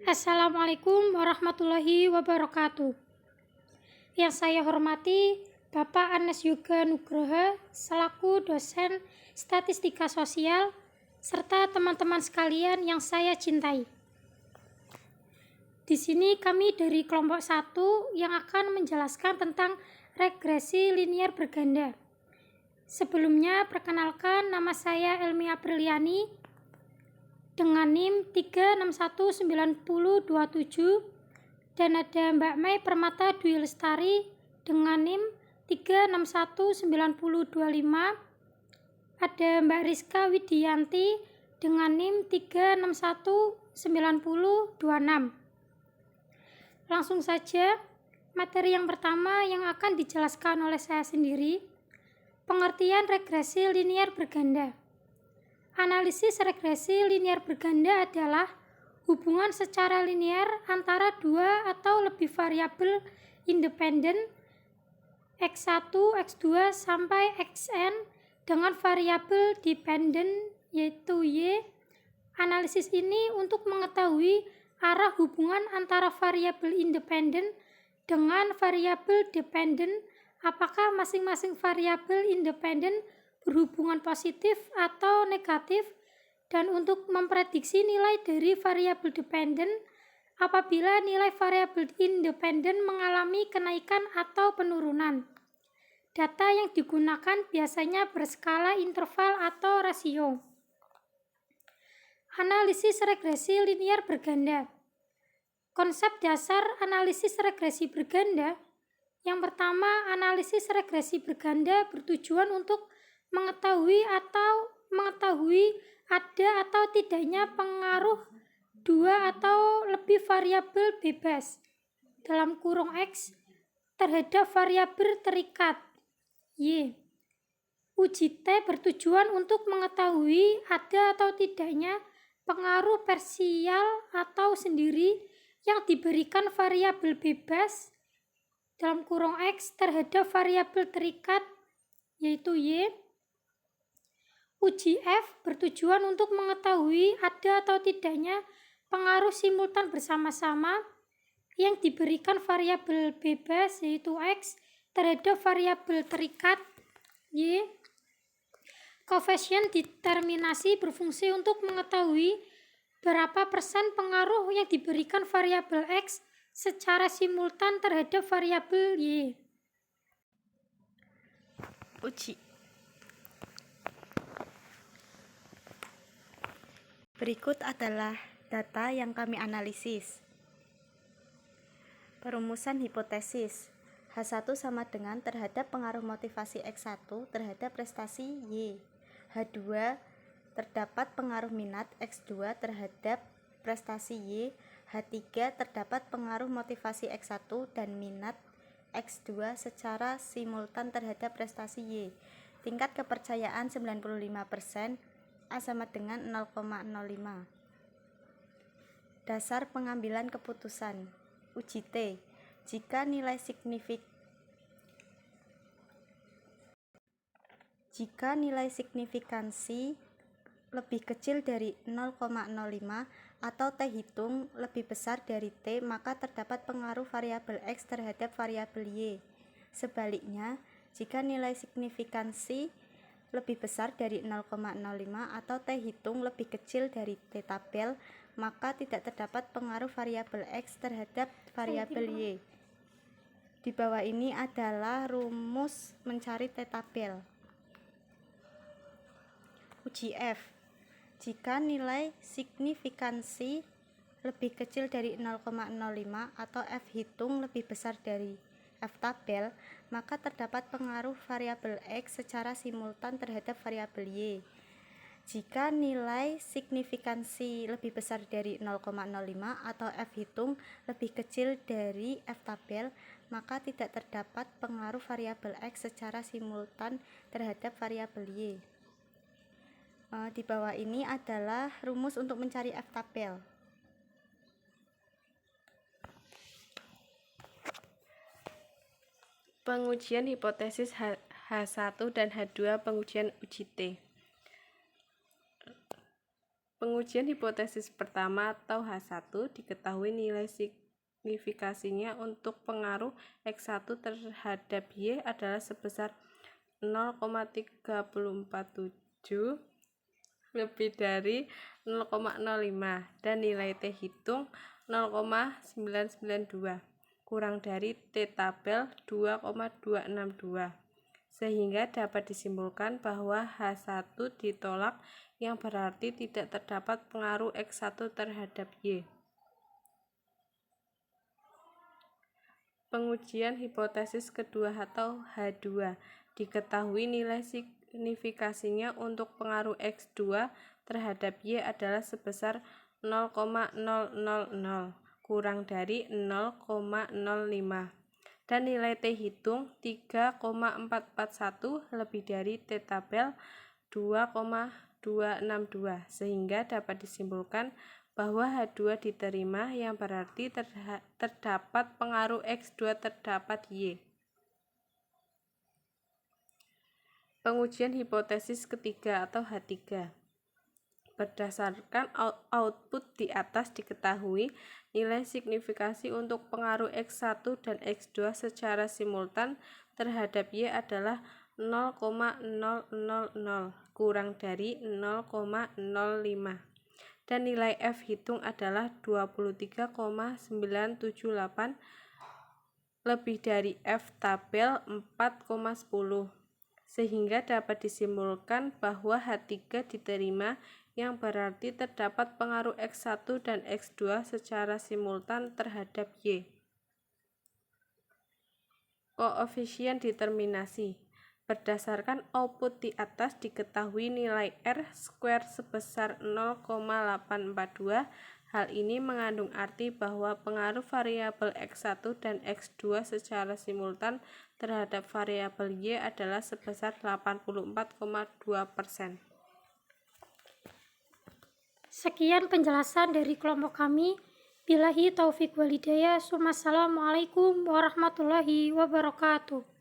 Assalamualaikum warahmatullahi wabarakatuh. Yang saya hormati Bapak Anes Yoga Nugroho selaku dosen statistika sosial serta teman-teman sekalian yang saya cintai. Di sini kami dari kelompok 1 yang akan menjelaskan tentang regresi linier berganda. Sebelumnya perkenalkan, nama saya Elmi Apriliani dengan NIM 3619027 dan ada Mbak Mei Permata Dwi Lestari dengan NIM 3619025, ada Mbak Rizka Widianti dengan NIM 3619026. Langsung saja, materi yang pertama yang akan dijelaskan oleh saya sendiri, pengertian regresi linier berganda. Analisis regresi linier berganda adalah hubungan secara linier antara dua atau lebih variabel independen X1, X2, sampai Xn dengan variabel dependen yaitu Y. Analisis ini untuk mengetahui arah hubungan antara variabel independen dengan variabel dependen, apakah masing-masing variabel independen berhubungan positif atau negatif, dan untuk memprediksi nilai dari variabel dependen apabila nilai variabel independen mengalami kenaikan atau penurunan. Data yang digunakan biasanya berskala interval atau rasio. Analisis regresi linier berganda. Konsep dasar analisis regresi berganda. Yang pertama, analisis regresi berganda bertujuan untuk mengetahui ada atau tidaknya pengaruh dua atau lebih variabel bebas dalam kurung X terhadap variabel terikat Y. Uji T bertujuan untuk mengetahui ada atau tidaknya pengaruh parsial atau sendiri yang diberikan variabel bebas dalam kurung X terhadap variabel terikat yaitu Y. Uji F bertujuan untuk mengetahui ada atau tidaknya pengaruh simultan bersama-sama yang diberikan variabel bebas yaitu X terhadap variabel terikat Y. Koefisien determinasi berfungsi untuk mengetahui berapa persen pengaruh yang diberikan variabel X secara simultan terhadap variabel Y. Uji. Berikut adalah data yang kami analisis. Perumusan hipotesis. H1 sama dengan terhadap pengaruh motivasi X1 terhadap prestasi Y. H2 terdapat pengaruh minat X2 terhadap prestasi Y. H3 terdapat pengaruh motivasi X1 dan minat X2 secara simultan terhadap prestasi Y. Tingkat kepercayaan 95%, A sama dengan 0,05. Dasar pengambilan keputusan. Uji T. Jika nilai signifikansi lebih kecil dari 0,05 atau T hitung lebih besar dari T, maka terdapat pengaruh variabel X terhadap variabel Y. Sebaliknya, jika nilai signifikansi lebih besar dari 0,05 atau T hitung lebih kecil dari T tabel, maka tidak terdapat pengaruh variabel X terhadap variabel Y. Di bawah ini adalah rumus mencari T tabel. Uji F. Jika nilai signifikansi lebih kecil dari 0,05 atau F hitung lebih besar dari F tabel, maka terdapat pengaruh variabel X secara simultan terhadap variabel Y. Jika nilai signifikansi lebih besar dari 0,05 atau F hitung lebih kecil dari F tabel, maka tidak terdapat pengaruh variabel X secara simultan terhadap variabel Y. Di bawah ini adalah rumus untuk mencari F tabel. Pengujian hipotesis H1 dan H2 pengujian uji T. Pengujian hipotesis pertama atau H1 diketahui nilai signifikasinya untuk pengaruh X1 terhadap Y adalah sebesar 0,347 lebih dari 0,05 dan nilai T hitung 0,992 kurang dari T tabel 2,262 sehingga dapat disimpulkan bahwa H1 ditolak yang berarti tidak terdapat pengaruh X1 terhadap Y. Pengujian hipotesis kedua atau H2 diketahui nilai signifikasinya untuk pengaruh X2 terhadap Y adalah sebesar 0,000 kurang dari 0,05 dan nilai T hitung 3,441 lebih dari T tabel 2,262 sehingga dapat disimpulkan bahwa H2 diterima yang berarti terdapat pengaruh X2 terdapat Y. Pengujian hipotesis ketiga atau H3. Berdasarkan output di atas diketahui nilai signifikasi untuk pengaruh X1 dan X2 secara simultan terhadap Y adalah 0,000 kurang dari 0,05 dan nilai F hitung adalah 23,978 lebih dari F tabel 4,10 sehingga dapat disimpulkan bahwa H3 diterima yang berarti terdapat pengaruh X1 dan X2 secara simultan terhadap Y. Koefisien determinasi. Berdasarkan output di atas diketahui nilai R² sebesar 0,842. Hal ini mengandung arti bahwa pengaruh variabel X1 dan X2 secara simultan terhadap variabel Y adalah sebesar 84,2%. Sekian penjelasan dari kelompok kami. Billahi taufik walhidayah. Assalamualaikum warahmatullahi wabarakatuh.